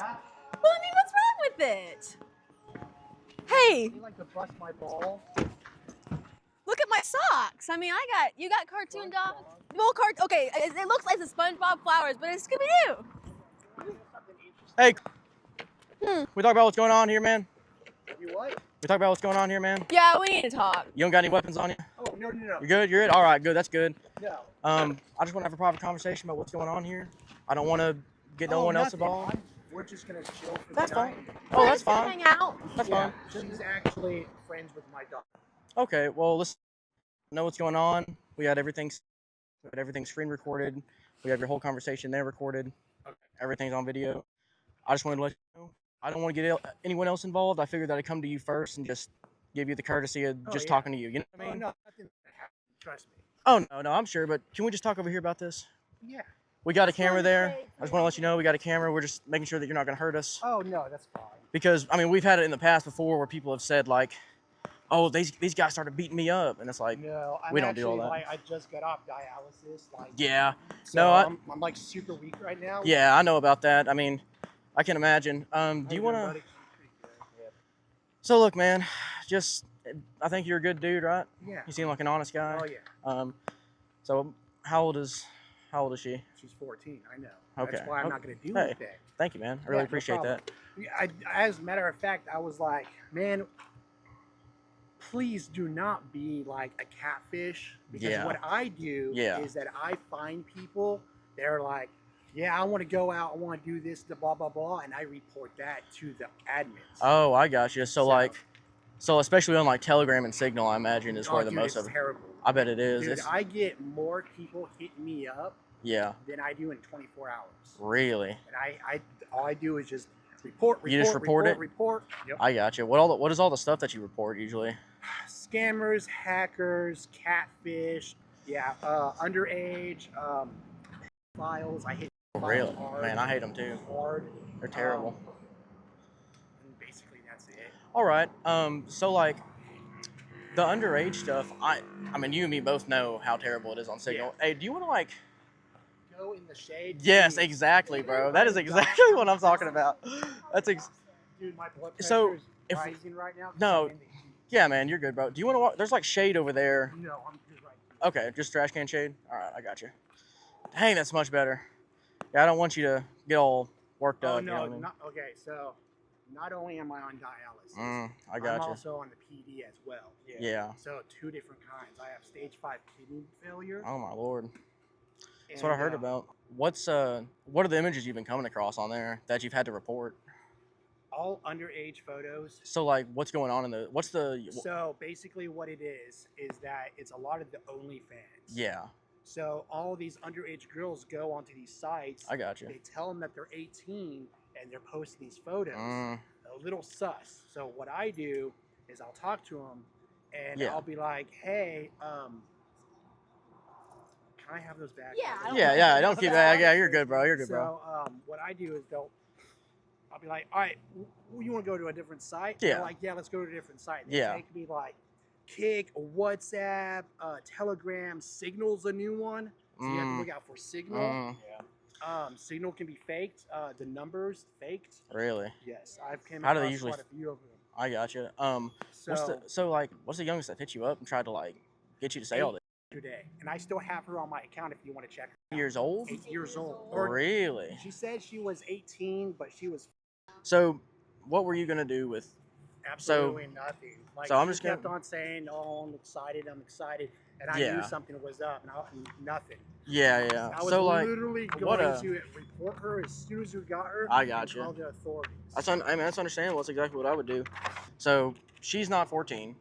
Well, I mean, what's wrong with it? Hey, You like to bust my ball? look at my socks. I mean, you got cartoon dogs. Well, okay, it looks like the SpongeBob flowers, but it's Scooby-Doo. Hey, we talk about what's going on here, man? You what? We talk about what's going on here, man? Yeah, we need to talk. You don't got any weapons on you? Oh, no. You're good? You're good? All right, good. That's good. No. I just want to have a private conversation about what's going on here. I don't want to get no one else involved. We're just going to chill for That's the night. fine. Oh, that's Just fine. hang out. That's fine. She's actually friends with my dog. Okay, well, let's know what's going on. We had everything screen recorded. We have your whole conversation there recorded. Okay. Everything's on video. I just wanted to let you know. I don't want to get anyone else involved. I figured that I'd come to you first and just give you the courtesy of just talking to you. You know what I mean? Oh, no, nothing happened. Trust me. Oh, no, I'm sure. But can we just talk over here about this? Yeah. We got a camera there. I just want to let you know we got a camera. We're just making sure that you're not going to hurt us. Oh, no, that's fine. Because, I mean, we've had it in the past before where people have said, like, oh, these guys started beating me up. And it's like, no, we don't do all that. Like, I just got off dialysis. Like, yeah. So no, I'm like super weak right now. Yeah, I know about that. I mean, I can imagine. Do you want to... So, look, man, I think you're a good dude, right? Yeah. You seem like an honest guy. Oh, yeah. So how old is she? She's 14, I know. Okay. That's why I'm not going to do Hey, anything. thank you, man. I really no appreciate problem. that. As a matter of fact, I was like, man, please do not be like a catfish. Because what I do is that I find people, they're like, yeah, I want to go out, I want to do this, the blah, blah, blah, and I report that to the admins. Oh, I got you. So especially on like Telegram and Signal, I imagine is where the most of it. Terrible. I bet it is. Dude, I get more people hitting me up than I do in 24 hours. Really? And all I do is just report. You just report it? Yep. I got you. What is all the stuff that you report usually? Scammers, hackers, catfish, underage, files. I hate Really? hard. Man, I hate them too. Hard. They're terrible. And basically, that's it. All right. So like the underage stuff, I mean, you and me both know how terrible it is on Signal. Yeah. Hey, do you want to like go in the shade? Yes, exactly, bro. That is exactly what I'm talking about. Dude, my blood pressure is rising right now. No. Yeah, man, you're good, bro. Do you want to walk? There's like shade over there. No, I'm good right here. Okay, just trash can shade. All right, I got you. Dang, that's much better. Yeah, I don't want you to get all worked up. Oh, no, you know what I mean? Okay, so not only am I on dialysis, I got I'm you. also on the PD as well. Yeah. So 2 different kinds. I have stage 5 kidney failure. Oh my lord. That's what I heard about. What are the images you've been coming across on there that you've had to report? All underage photos. So like, what's going on So basically, what it is that it's a lot of the OnlyFans. Yeah. So all these underage girls go onto these sites. I got you. They tell them that they're 18 and they're posting these photos. A little sus. So what I do is I'll talk to them and I'll be like, hey, can I have those back? Yeah. Don't keep that. Yeah, you're good, bro. You're good, bro. So what I do is I'll be like, all right, you want to go to a different site? Yeah. They're like, yeah, let's go to a different site. They Yeah. take me like Kick, WhatsApp, Telegram, Signal's a new one. So you have to look out for Signal. Signal can be faked. The numbers faked. Really? Yes, I've came How do across they usually? quite a few of them. I got you. What's the youngest that hit you up and tried to like get you to say all this? Today, and I still have her on my account if you want to check her. Years old? 8 years old. Really? She said she was 18, but she was. So, what were you gonna do with? Absolutely nothing. Like, so I'm just kept on saying, "Oh, I'm excited," and I knew something was up, and nothing. Yeah. I was literally going to report her as soon as we got her. I got you. Call the authorities. That's understandable. That's exactly what I would do. So she's not 14.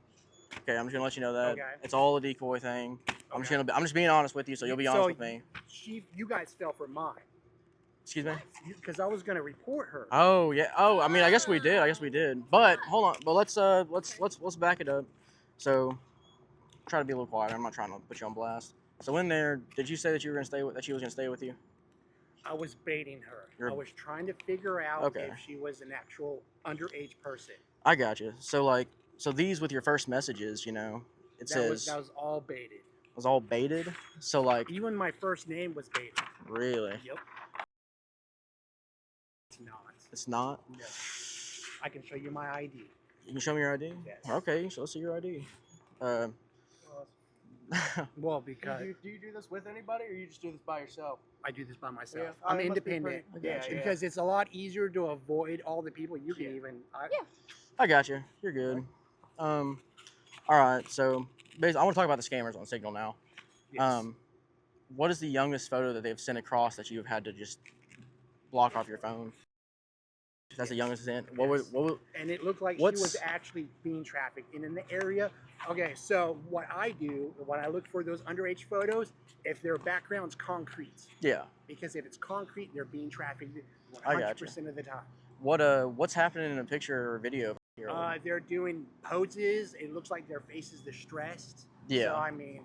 Okay, I'm just gonna let you know that. Okay. It's all a decoy thing. I'm just being honest with you, so you'll be honest with me. You guys fell for mine. Excuse me? Because I was gonna report her. Oh yeah. Oh, I mean, I guess we did. But hold on. But let's back it up. So try to be a little quieter. I'm not trying to put you on blast. So in there, did you say that you were gonna that she was gonna stay with you? I was baiting her. I was trying to figure out if she was an actual underage person. I got you. So these with your first messages, you know, that was all baited. It was all baited. So like even my first name was baited. Really? Yep. It's not. It's not? No. I can show you my ID. You can show me your ID? Yes. Okay, so let's see your ID. Well, because do you do this with anybody, or you just do this by yourself? I do this by myself. Yeah. I'm It must be independent. pretty- Yeah, Because it's a lot easier to avoid all the people you can even. I got you. You're good. All right, so basically, I want to talk about the scammers on Signal now. Yes. What is the youngest photo that they've sent across that you've had to just block off your phone? That's the youngest sent. Yes. And it looked like she what's- was actually being trafficked. And in the area, okay, so what I do when I look for those underage photos, if their background's concrete, Yeah. because if it's concrete, they're being trafficked I got 100% of the time. What's happening in a picture or video here? They're doing poses. It looks like their face is distressed. Yeah. So I mean,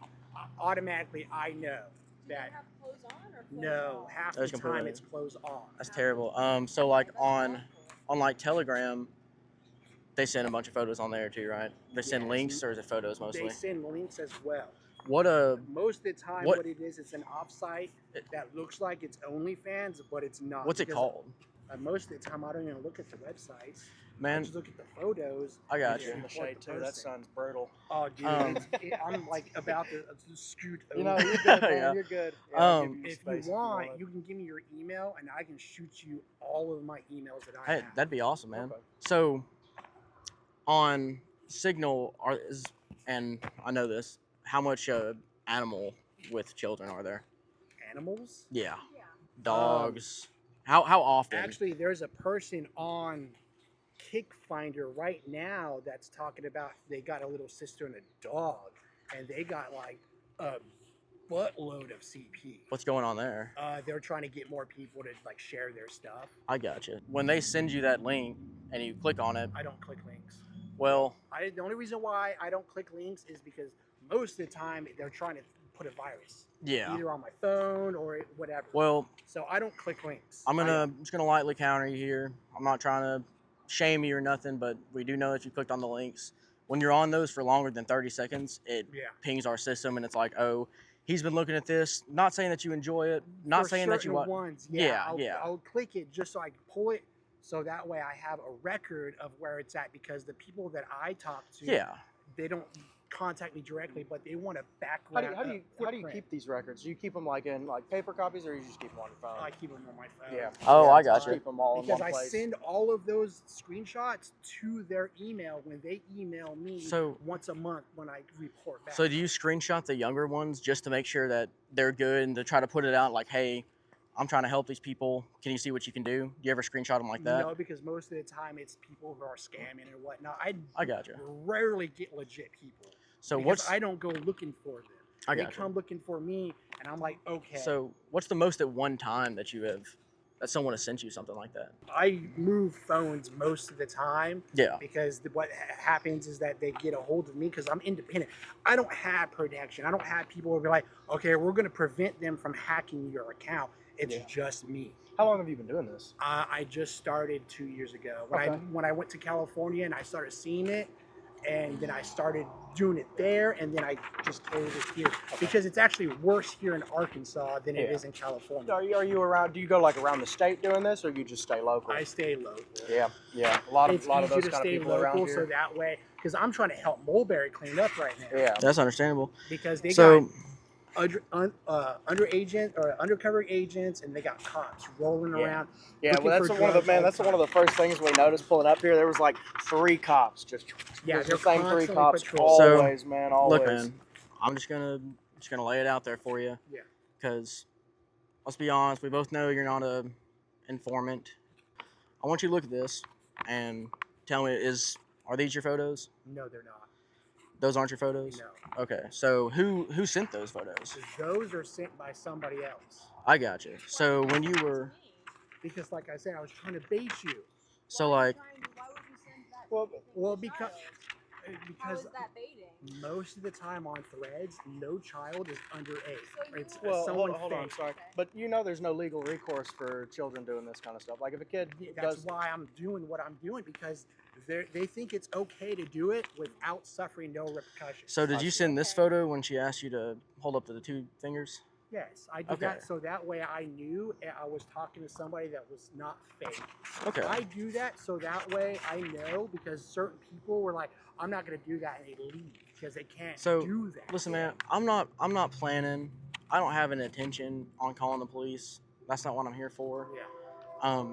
automatically I know that. Have clothes on or clothes No, off? half That's the time completely- it's closed on. That's terrible. So like on like Telegram, they send a bunch of photos on there too, right? They send Yes. links, or is it photos They mostly? send links as well. What Most of the time, What- what it is, it's an offsite that looks like it's OnlyFans, but it's not. what's it because, called? Most of the time, I don't even look at the websites. I Man, just look at the photos. I got and you. In the support shade the too. That person. sun's brutal. Oh, dude, Um, I'm like about to scoot over. You know, you're good, man. Yeah. You're good. Yeah, I'll give If space you want, it. you can give me your email, and I can shoot you all of my emails that I Hey, have. that'd be awesome, man. Okay. So on Signal, and I know this, how much animal with children are there? Animals? Yeah, Yeah. dogs. How often? Actually, there's a person on KickFinder right now that's talking about they got a little sister and a dog, and they got like a buttload of CP. What's going on there? They're trying to get more people to like share their stuff. I got you. When they send you that link and you click on it, I don't click links. well, The only reason why I don't click links is because most of the time they're trying to put a virus, yeah. either on my phone or whatever. Well, So I don't click links. I'm just gonna lightly counter you here. I'm not trying to shame you or nothing, but we do know that you clicked on the links. When you're on those for longer than 30 seconds, it Yeah. pings our system, and it's like, oh, he's been looking at this. Not saying that you enjoy it. Not For saying that you certain want. ones. Yeah, I'll, yeah. I'll click it just so I can pull it, so that way I have a record of where it's at. Because the people that I talk to, Yeah. they don't contact me directly, but they want a How background. do you keep these records? Do you keep them like in like paper copies, or you just keep them on your phone? I keep them on my phone. Yeah. Oh, Yeah, I just gotcha. Keep them all Because in one I place. send all of those screenshots to their email when they email me So- once a month when I report back. So do you screenshot the younger ones just to make sure that they're good and to try to put it out like, hey, I'm trying to help these people. Can you see what you can do? Do you ever screenshot them like that? No, because most of the time it's people who are scamming and whatnot. I gotcha. rarely get legit people. So because I don't go looking for them. I They gotcha. come looking for me, and I'm like, okay. So what's the most at one time that someone has sent you something like that? I move phones most of the time Yeah. because what happens is that they get a hold of me because I'm independent. I don't have protection. I don't have people who be like, okay, we're going to prevent them from hacking your account. It's Yeah. just me. How long have you been doing this? I just started 2 years ago. Okay. When I went to California and I started seeing it, and then I started doing it there, and then I just carried it here because it's actually worse here in Arkansas than it Yeah. is in California. Are you around? Do you go like around the state doing this, or you just stay local? I stay local. Yeah. A lot It's of easier those to kind of stay people around local, so here. that way, because I'm trying to help Mulberry clean up right now. Yeah. That's understandable. Because they So got undercover agents, and they got cops rolling Yeah. around. Yeah, looking well, that's for one of the drugs all that's the one of the first things we noticed pulling up here. There was like 3 cops just Yeah, the they're same 3 constantly cops patrolling. So, always, man, always. Look, man, I'm just gonna lay it out there for you. Yeah. Because let's be honest, we both know you're not a informant. I want you to look at this and tell me, are these your photos? No, they're not. Those aren't your photos? No, Okay. So who sent those photos? those are sent by somebody else. I got you. So when you were Because, like I said, I was trying to bait you. so like Why would you send that? Well, to a because child? How because is that baiting? most of the time on Threads, no child is underage. So you It's were- Well, someone hold on, fake. sorry. But you know there's no legal recourse for children doing this kind of stuff. Like if a kid That's does why I'm doing what I'm doing, because they think it's okay to do it without suffering no repercussions. so did you send this photo when she asked you to hold up to the 2 fingers? Yes, I did that so that way I knew I was talking to somebody that was not fake. Okay. I do that so that way I know, because certain people were like, I'm not going to do that, and they leave because they can't do that. Listen, man, I'm not planning. I don't have an intention on calling the police. That's not what I'm here for. Yeah.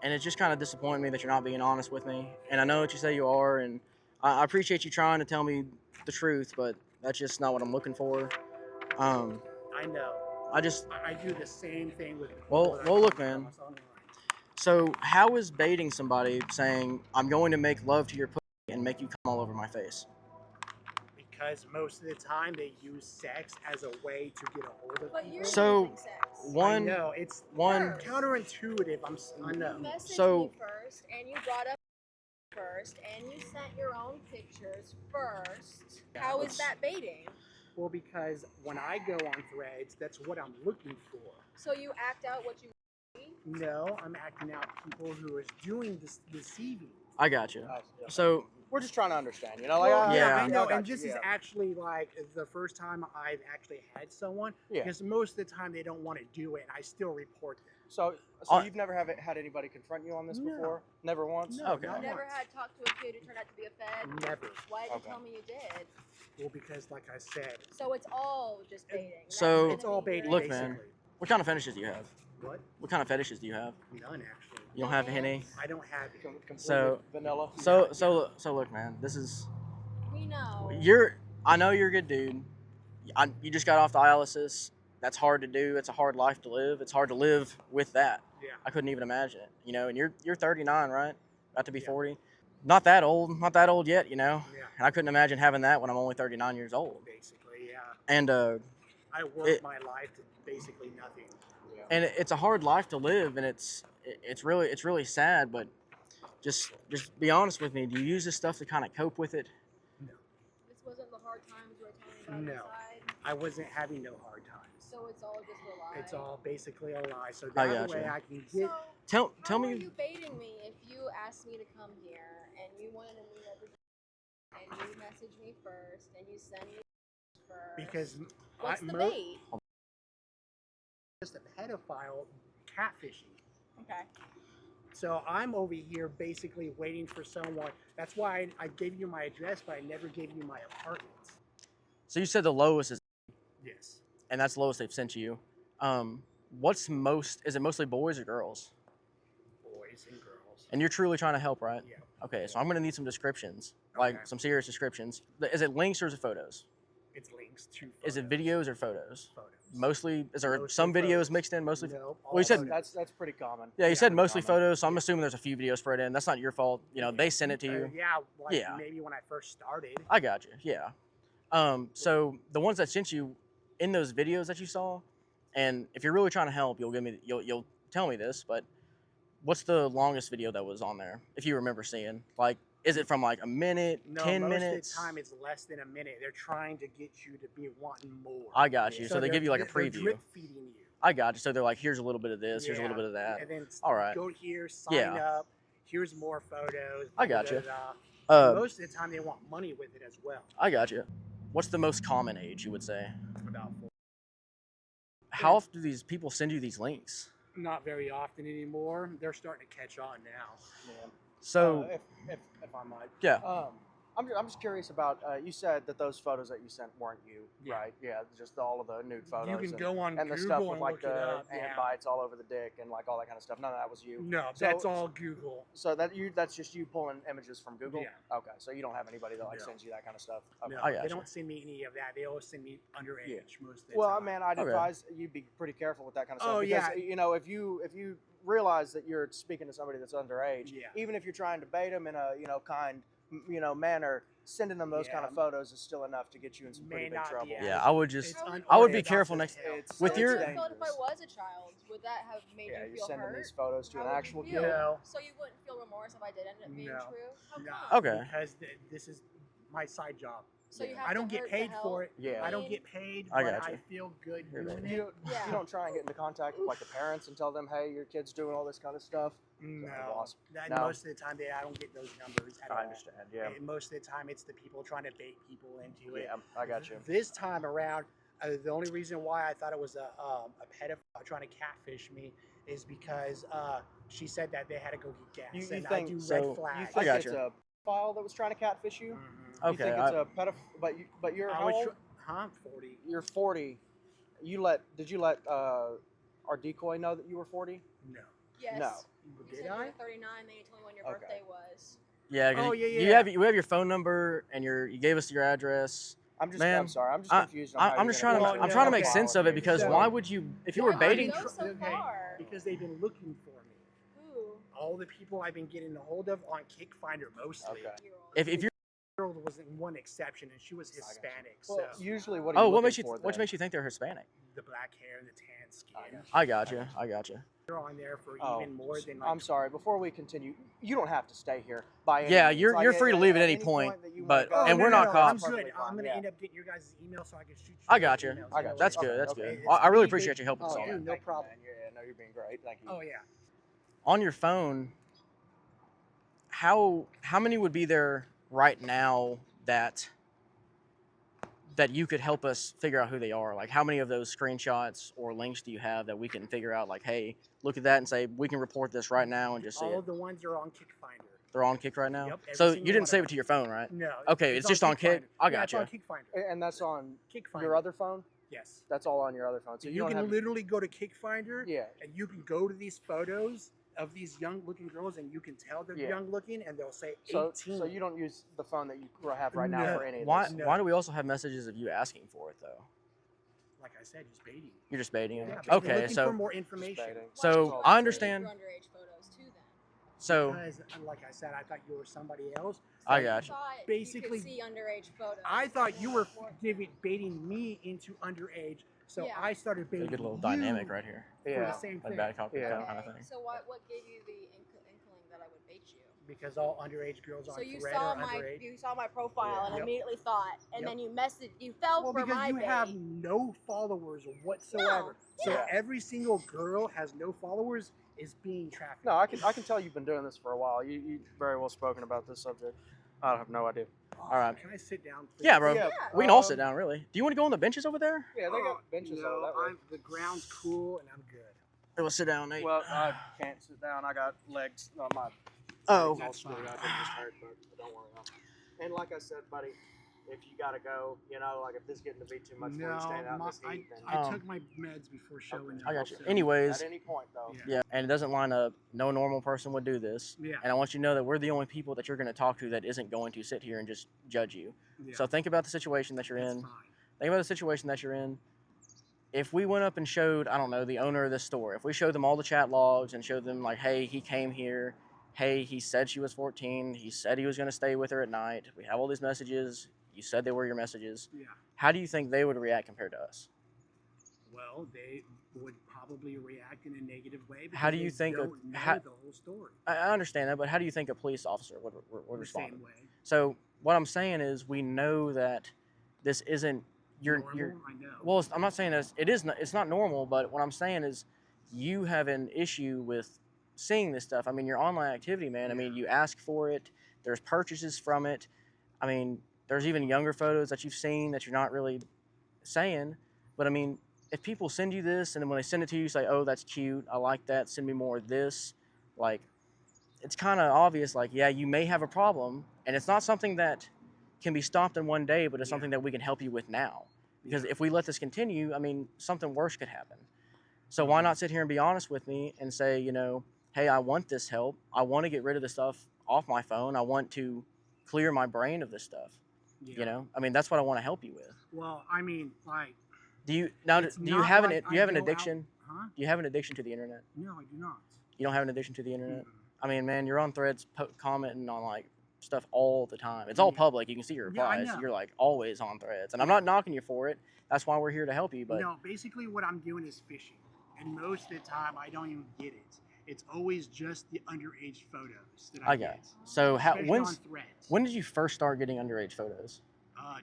And it's just kind of disappointing me that you're not being honest with me. And I know what you say you are, and I appreciate you trying to tell me the truth, but that's just not what I'm looking for. I know. I do the same thing with people. Well, look, man. So how is baiting somebody saying, I'm going to make love to your pussy and make you come all over my face? Because most of the time they use sex as a way to get a hold of but people. You're so using sex. I know, it's counterintuitive. I know. You messaged So me first, and you brought up first, and you sent your own pictures first. How is that baiting? Well, because when I go on Threads, that's what I'm looking for. So you act out what you see? No, I'm acting out people who is doing this deceiving. I got you. So we're just trying to understand, you know? Like, Well, yeah, I know, and this is actually like the first time I've actually had someone. Yeah. Because most of the time they don't want to do it, and I still report them. So you've never had anybody confront you on this before? Never once? No, Okay. not You never once. had talked to a kid who turned out to be a fed? Never. Why did you tell me you did? Well, because like I said, So it's all just baiting. So- it's all baiting. Look, basically. man. What kind of fetishes do you have? What? What kind of fetishes do you have? None, actually. You don't have any? I don't have it. Completely So- vanilla? So look, man. This is We know. I know you're a good dude. You just got off dialysis. That's hard to do. It's a hard life to live. It's hard to live with that. Yeah. I couldn't even imagine it. You know, and you're 39, right? About to be 40. Not that old yet, you know. Yeah. And I couldn't imagine having that when I'm only 39 years old. Basically, yeah. And I worked my life to basically nothing. Yeah. and it's a hard life to live, and it's really sad. But just be honest with me. Do you use this stuff to kind of cope with it? No. This wasn't the hard times you were telling me about No. inside. I wasn't having no hard times. So it's all just a lie. It's all basically a lie. So I that gotcha. way I can get. So Tell how are me. you baiting me if you asked me to come here and you wanted to meet every and you messaged me first and you send me first? Because what's the bait? Just a pedophile catfishing. Okay. So I'm over here basically waiting for someone. That's why I gave you my address, but I never gave you my apartment. So you said the lowest is, Yes. and that's the lowest they've sent you. Is it mostly boys or girls? Boys and girls. And you're truly trying to help, right? Yeah. Okay, so I'm gonna need some descriptions, like Okay. some serious descriptions. Is it links or is it photos? It's links to photos. Is it videos or photos? Videos. Mostly, is there Mostly some videos photos. mixed in? Mostly. No, Well, you said photos. That's pretty common. Yeah, you said pretty mostly common. photos, so I'm assuming there's a few videos spread in. That's not your fault. You know, they sent it to you. Yeah, like Yeah. maybe when I first started. I got you. Yeah. So the ones that sent you in those videos that you saw, and if you're really trying to help, you'll tell me this, but what's the longest video that was on there, if you remember seeing? Like, is it from like a minute, No, 10 most minutes? of the time it's less than a minute. They're trying to get you to be wanting more. I got you. So they they're- give you like a they're preview. drip feeding you. I got you. So they're like, here's a little bit of this, here's a little Yeah. bit of that. And then All right. go here, sign Yeah. up. Here's more photos. I got you. And most of the time they want money with it as well. I got you. What's the most common age, you would say? About 4. How often do these people send you these links? Not very often anymore. They're starting to catch on now. Yeah. So, If I might. yeah. I'm just curious about, you said that those photos that you sent weren't you, Yeah. right? Yeah, just all of the nude photos. You can and, go on and the Google stuff with and like look it the up. ant Yeah. bites all over the dick and like all that kind of stuff. None of that was you. No, So- that's all Google. So that's just you pulling images from Google? Yeah. Okay, so you don't have anybody that like No. sends you that kind of stuff? Okay. No, I they gotcha. don't send me any of that. They always send me underage most of the Well, time. man, I'd Okay. advise you be pretty careful with that kind of stuff. Oh, because, yeah. you know, if you realize that you're speaking to somebody that's underage, Yeah. even if you're trying to bait them in a kind manner, sending them those kind of Yeah. photos is still enough to get you in some May pretty big not be trouble. as- Yeah, I would just, It's I would be unorthodox careful as next. hell. It's With so your- if you felt if I dangerous. was a child, would that have made Yeah, you you're feel sending hurt? these photos to How an would you actual feel? kid. No. So you wouldn't feel remorse if I did end up being No. true? How No. come? Okay. Because this is my side job. So you have I don't to get hurt paid to for help? it. Yeah. I don't get paid, I but gotcha. I feel good Here, doing baby. it. Yeah. You don't try and get into contact with like the parents and tell them, hey, your kid's doing all this kind of stuff. No. Awesome. That, No. Most of the time, I don't get those numbers at all. I understand. Yeah. And most of the time, it's the people trying to bait people into it. Yeah, I got you. This time around, The only reason why I thought it was a pedophile trying to catfish me is because she said that they had to go get gas, You and I think do so? red flags. You I think got it's you. a pedophile that was trying to catfish you? Mhm. You think it's a pedophile? But you're how old? I'm 40. You're 40. Did you let our decoy know that you were 40? No. Yes. No. You Did said you I? were 39, then you told me when your Okay. birthday was. Yeah. Oh, yeah, You yeah. have your phone number and you gave us your address. I'm Man, sorry. I'm just I- confused on how I'm you're just gonna trying to be I'm a trying to make pedophile sense of it because So- why would you if you were Why? baiting? Go so far. Because they've been looking for me. Ooh. All the people I've been getting a hold of on Kickfinder mostly. Okay. If you're Girl was one exception, and she was Hispanic. Well, So usually, what are you what looking makes you for what then? makes you think they're Hispanic? the black hair and the tan skin. I got you. They're on there for Oh, even more than. Like, I'm sorry. Before we continue, you don't have to stay here. By any Yeah, means. you're Like, free to leave at any any point, that you but- wanna go, and we're not I'm cops. good. perfectly I'm fine, gonna yeah. end up getting your guys' email so I can shoot you. I got you. emails, I got you. That's Okay, good. That's okay. good. It's I really me, appreciate baby. you helping us Oh, all dude, out. no Thank you, problem. man. Yeah, no, you're being great. Thank you. Oh yeah. On your phone, how many would be there right now that you could help us figure out who they are? Like, how many of those screenshots or links do you have that we can figure out? Like, hey, look at that and say we can report this right now and just see All it. the ones are on Kickfinder. They're on Kick right now. Yep, every So single you didn't one save of it to your phone, right? No. Okay, it's just on Kick? Kickfinder. I Yeah, it's on gotcha. Kickfinder. And that's on Kickfinder. your other phone. Yes. That's all on your other phone. So You you don't can have. literally go to Kickfinder. Yeah. And you can go to these photos of these young-looking girls, and you can tell they're Yeah. young-looking, and they'll say 18. So you don't use the phone that you have right now No. for any of Why this. No. why do we also have messages of you asking for it though? Like I said, just baiting. You're just baiting them. Yeah, but Okay, looking so for more information. baiting. So, Why I did understand- you ask me for underage photos too, then? so Because, like I said, I thought you were somebody else. I So got you. Thought you Basically, could see underage photos. I thought you were More- baiting me into underage, so Yeah. I started It's baiting a good little you dynamic right here. for Yeah. the same Like thing. bad cop Yeah. kind of thing. So what gave you the inkling that I would bait you? Because all underage girls on So you Thread saw are my underage. profile and Yep. immediately thought, and Yep. then you fell Well, for because my you bait. have no followers whatsoever. No, So yeah. every single girl has no followers is being trafficked. No, I can tell you've been doing this for a while. You very well spoken about this subject. I have no idea. All right. Can I sit down? Please? Yeah, bro. Yeah. We can all sit down, really. Do you want to go on the benches over there? Yeah, they got benches no, over that way. the ground's cool and I'm good. Or we'll sit down, Nate. Well, I can't sit down. I got legs. No, my Oh. legs all screwed up. I'm just hurt, but don't worry. And like I said, buddy, if you gotta go, like if this is getting to be too much for you staying out in this heat, then I Um, took my meds before showing Okay. up. I got you. so- Anyways, at any point though. Yeah. yeah, and it doesn't line up. No normal person would do this. Yeah. And I want you to know that we're the only people that you're going to talk to that isn't going to sit here and just judge you. Yeah. So think about the situation that you're That's in. fine. Think about the situation that you're in. If we went up and showed, I don't know, the owner of this store, if we showed them all the chat logs and showed them like, hey, he came here, hey, he said she was 14, he said he was going to stay with her at night, we have all these messages, you said they were your messages, Yeah. how do you think they would react compared to us? Well, they would probably react in a negative way. How do because you they think don't know how- the whole story? I understand that, but how do you think a police officer would The respond? same way. So what I'm saying is we know that this isn't you're Normal, I know. well, I'm not saying that it's not normal, but what I'm saying is you have an issue with seeing this stuff. I mean, your online activity, man. I mean, you ask for it. There's purchases from it. I mean, there's even younger photos that you've seen that you're not really saying. But I mean, if people send you this and then when they send it to you, you say, "Oh, that's cute. I like that. Send me more of this." Like, it's kind of obvious. Like, yeah, you may have a problem, and it's not something that can be stopped in one day, but it's Yeah. something that we can help you with now. Because Yeah. if we let this continue, I mean, something worse could happen. So why not sit here and be honest with me and say, hey, I want this help. I want to get rid of this stuff off my phone. I want to clear my brain of this stuff. Yeah. I mean, that's what I want to help you with. Well, I mean, like, Do you it's do you not have like do you have I an go out- addiction? Huh? Do you have an addiction to the internet? No, I do not. You don't have an addiction to the internet? Mm-mm. I mean, man, you're on Threads commenting on like stuff all the time. It's all Yeah. public. You can see your Yeah, I replies. know. You're like always on Threads, and I'm Yeah. not knocking you for it. That's why we're here to help you. But No, basically what I'm doing is fishing. And most of the time, I don't even get it. It's always just the underage photos that I I got get. it. So Especially on Threads. when did you first start getting underage photos?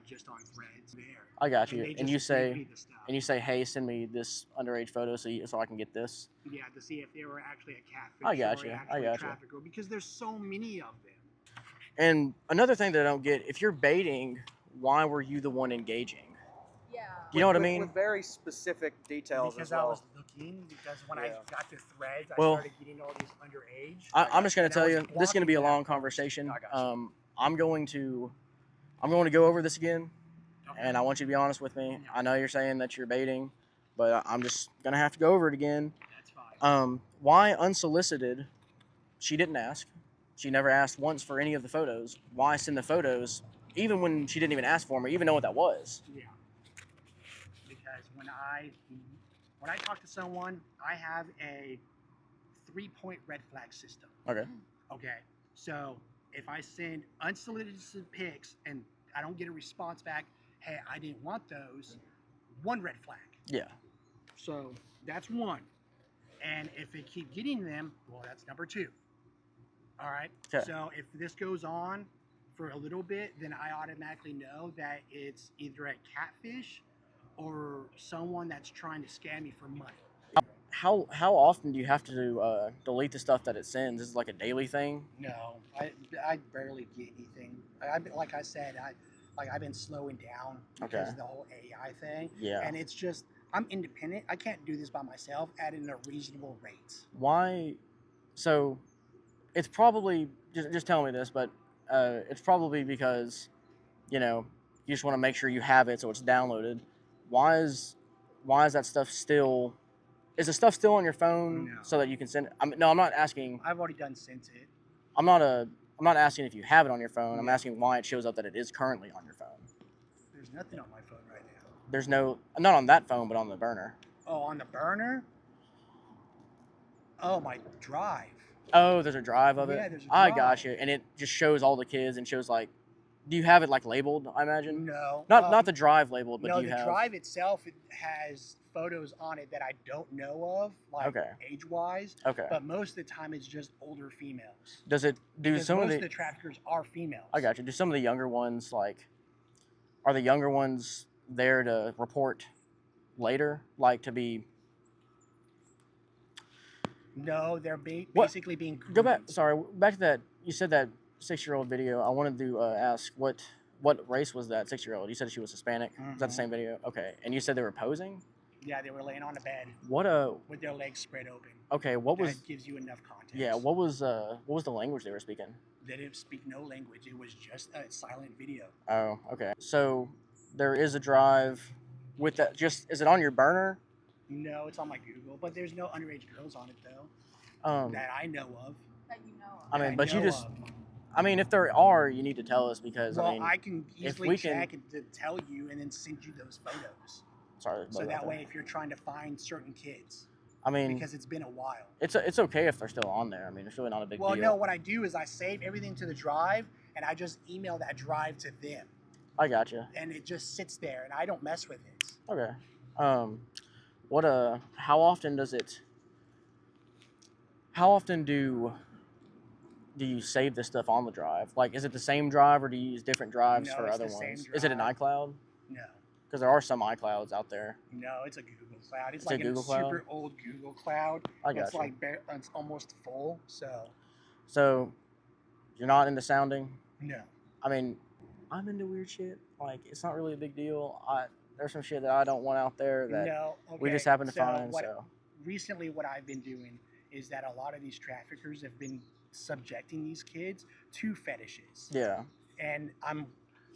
Just on Threads there. I got you. they And you just send say me the stuff. hey, send me this underage photo so I can get this. Yeah, to see if they were actually a catfish I got or you, I actually a got you. trafficker, because there's so many of them. And another thing that I don't get, if you're baiting, why were you the one engaging? Yeah. You know what I With- mean? With very specific details Because as well. I was looking, because when I got the threads, I Well, started getting all these underage. I'm just going to and I tell was you, this is going to be a blocking long that conversation. I got you. I'm going to go over this again, post. and I want you to be honest with me. Yeah. I know you're saying that you're baiting, but I'm just going to have to go over it again. That's fine. Why unsolicited? She didn't ask. She never asked once for any of the photos. Why send the photos, even when she didn't even ask for them or even know what that was? Yeah. Because when I talk to someone, I have a 3-point red flag system. Okay. Okay. So if I send unsolicited pics and I don't get a response back, hey, I didn't want those, 1 red flag. Yeah. So that's 1. And if they keep getting them, well, that's number 2. All right. Okay. So if this goes on for a little bit, then I automatically know that it's either a catfish or someone that's trying to scam me for money. How often do you have to delete the stuff that it sends? Is it like a daily thing? No, I barely get anything. Like I said, I've been slowing down because of the whole AI thing. Yeah. And it's just I'm independent. I can't do this by myself at a reasonable rate. Why? So it's probably just tell me this, but it's probably because you just want to make sure you have it so it's downloaded. Why is that stuff still? Is the stuff still on your phone No. so that you can send it? No, I'm not asking. I've already sent it. I'm not asking if you have it on your phone. I'm Yeah. asking why it shows up that it is currently on your phone. There's nothing on my phone right now. There's not on that phone, but on the burner. Oh, on the burner? Oh, my drive. Oh, there's a drive of it. Yeah, there's a I drive. got you, and it just shows all the kids and shows like. Do you have it like labeled? I imagine. No. Not the drive labeled, but no, do you the have? drive itself it has photos on it that I don't know of, like Okay. age-wise. Okay. But most of the time, it's just older females. Does it do Because some most of of the traffickers are females. I got you. Do some of the younger ones are the younger ones there to report later, like to be? No, they're What? basically being groomed. Go back. Sorry, back to that. You said that 6-year-old video. I wanted to ask what race was that 6-year-old? You said she was Hispanic. Is that the Mhm. same video? Okay. And you said they were posing. Yeah, they were laying on a bed What with their legs spread open. Okay. What was? That gives you enough context. Yeah. What was the language they were speaking? They didn't speak no language. It was just a silent video. Oh. Okay. So there is a drive with that. Just is it on your burner? No, it's on my Google, but there's no underage girls on it though that I know of. That you know of. I mean, that but you know just. of. I mean, if there are, you need to tell us because Well, I mean, can if easily we can- check and to tell you and then send you those photos. sorry. So that way, if you're trying to find certain kids, I mean, because it's been a while. it's okay if they're still on there. I mean, it's really not a big Well, deal. no, what I do is I save everything to the drive and I just email that drive to them. I got you. And it just sits there and I don't mess with it. Okay. How often does it? How often do you save this stuff on the drive? Like, is it the same drive or do you use different drives No, for it's other the same ones? Is it an drive. iCloud? No. Because there are some iClouds out there. No, it's a Google Cloud. It's It's a like Google a Cloud? super old Google Cloud. I got It's you. like it's almost full. So, you're not into sounding? No. I mean, I'm into weird shit. Like, it's not really a big deal. There's some shit that I don't want out there that No. Okay. we just happen to find. What, So, recently, what I've been doing is that a lot of these traffickers have been subjecting these kids to fetishes. yeah. And I'm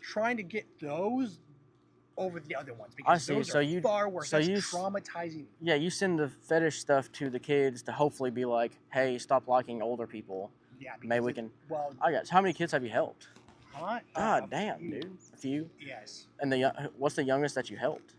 trying to get those over the other ones I because see. those So are you- far worse. so That's you- traumatizing. Yeah, you send the fetish stuff to the kids to hopefully be like, hey, stop liking older people. Yeah. Maybe we because can. Well, I got. How many kids have you helped? huh? God A damn, few. dude. A few. Yes. And what's the youngest that you helped?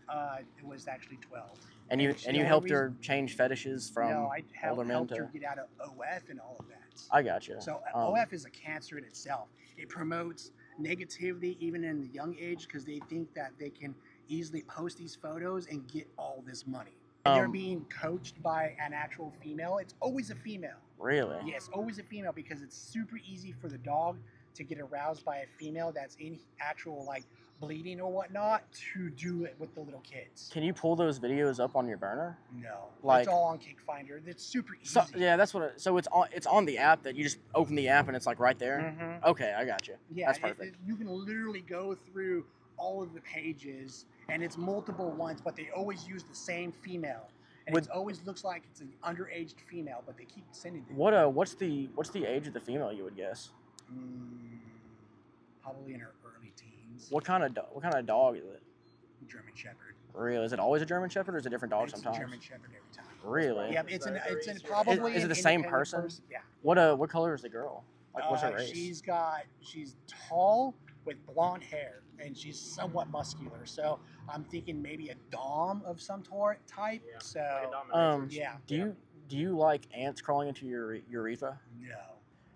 It was actually 12. And you the only helped her change fetishes from no, I older men helped to. her get out of OF and all of that. I got you. So OF is a cancer in itself. It promotes negativity even in the young age because they think that they can easily post these photos and get all this money. And they're being coached by an actual female. It's always a female. Really? Yes, always a female because it's super easy for the dog to get aroused by a female that's in actual like bleeding or whatnot to do it with the little kids. Can you pull those videos up on your burner? No, Like- it's all on Kickfinder. It's super easy. So, yeah, that's what. So it's on the app that you just open the app and it's like right there. Mhm. Okay, I got you. Yeah, That's perfect. you can literally go through all of the pages and it's multiple ones, but they always use the same female. And it always looks like it's an underage female, but they keep sending it. What's the age of the female, you would guess? Probably in her early teens. What kind of dog is it? German Shepherd. Really? Is it always a German Shepherd, or is it a different dog sometimes? It's a German Shepherd every time. Really? Yeah, it's probably. Is it the same person? Yeah. What color is the girl? Like, what's her race? She's tall with blonde hair, and she's somewhat muscular. So I'm thinking maybe a dom of some type. Yeah. So yeah. Do you like ants crawling into your urethra? No.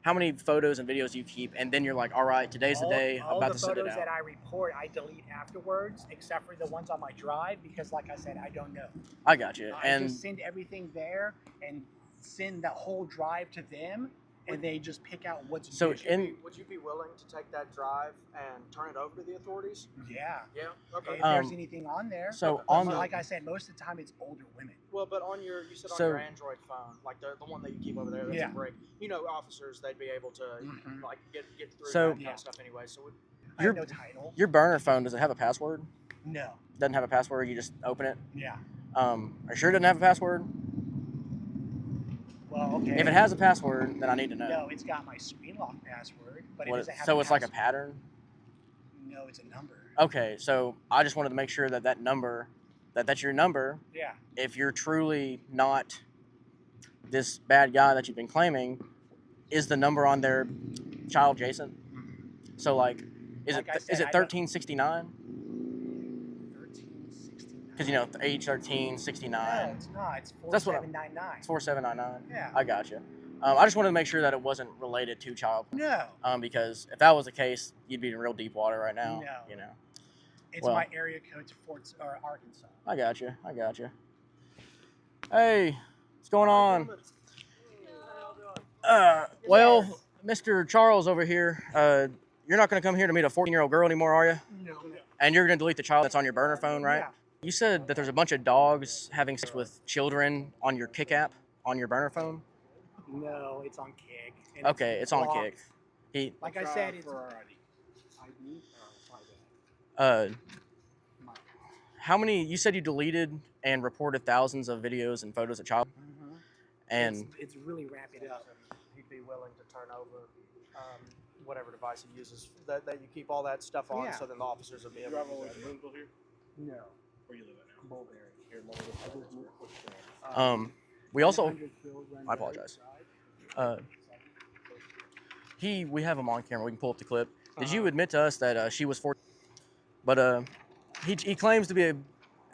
How many photos and videos do you keep, and then you're like, all right, today's the day, I'm about to send it out? All the photos that I report, I delete afterwards, except for the ones on my drive, because like I said, I don't know. I got you. I just send everything there and send that whole drive to them, and they just pick out what's so. Would you be willing to take that drive and turn it over to the authorities? Yeah. Yeah. Okay. If there's anything on there. So like I said, most of the time it's older women. Well, but on your, you said on your Android phone, like the one that you keep over there, that's a break. You know, officers, they'd be able to like get through that kind of stuff anyway. So I have no title. Your burner phone, does it have a password? No. Doesn't have a password. You just open it. Yeah. Are you sure it doesn't have a password? Well, okay. If it has a password, then I need to know. No, it's got my screen lock password, but it doesn't have. So it's like a pattern. No, it's a number. Okay, so I just wanted to make sure that number, that's your number. Yeah. If you're truly not this bad guy that you've been claiming, is the number on there child Jason? Mm-hmm. So like, is it 1369? 1369. Because you know, age 13, 69. No, it's not. It's 4799. It's 4799. Yeah. I got you. I just wanted to make sure that it wasn't related to child porn. No. Because if that was the case, you'd be in real deep water right now. No. You know. It's my area code to Arkansas. I got you. Hey, what's going on? Well, Mr. Charles over here, you're not going to come here to meet a 14-year-old girl anymore, are you? No. And you're going to delete the child that's on your burner phone, right? Yeah. You said that there's a bunch of dogs having sex with children on your Kick app on your burner phone? No, it's on Kick. Okay, it's on Kick. Like I said, it's... How many, you said you deleted and reported thousands of videos and photos of child, and it's really ramping up. He'd be willing to turn over whatever device he uses, that you keep all that stuff on, so then the officers will be able to do that. Here? No. Where you live at now? Mulberry. We also, I apologize. We have him on camera. We can pull up the clip. Did you admit to us that she was 14? But he claims to be an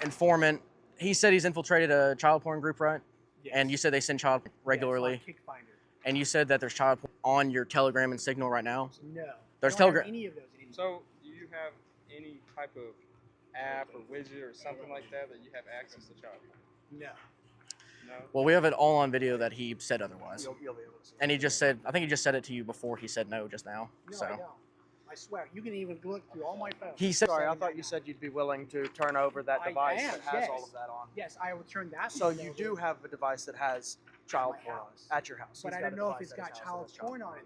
informant. He said he's infiltrated a child porn group, right? Yes. And you said they send child regularly. Yes, Kick Finder. And you said that there's child porn on your Telegram and Signal right now? No. There's Telegram. Any of those anymore. So, do you have any type of app or widget or something like that you have access to child porn? No. No? Well, we have it all on video that he said otherwise. You'll be able to see And he just said, I think he just said it to you before he said no just now. No, So. I don't. I swear, you can even look through all my phones. He said, Sorry, I thought you said you'd be willing to turn over that device that has all of that on. Yes, I will turn that. So you do have a device that has child porn at your house. But I don't know if it's got child porn on it.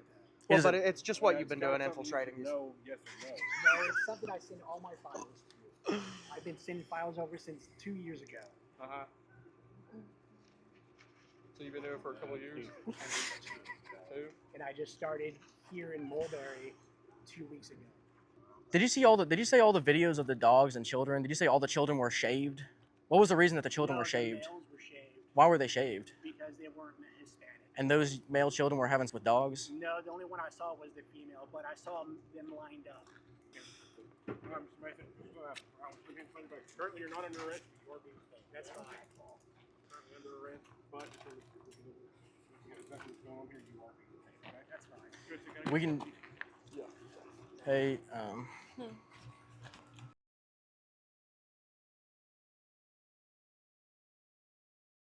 Well, but it's just what you've been doing, infiltrating. No, yes or no. No, it's something I send all my files to. I've been sending files over since 2 years ago. Uh-huh. So you've been doing it for a couple of years? 2? And I just started here in Mulberry 2 weeks ago. Did you say all the videos of the dogs and children? Did you say all the children were shaved? What was the reason that the children were shaved? The males were shaved. Why were they shaved? Because they weren't Hispanic. And those male children were having sex with dogs? No, the only one I saw was the female, but I saw them lined up. Currently, you're not under arrest. That's fine. Currently under arrest, but nothing's going on here. You are being paid. That's fine. We can. Hey,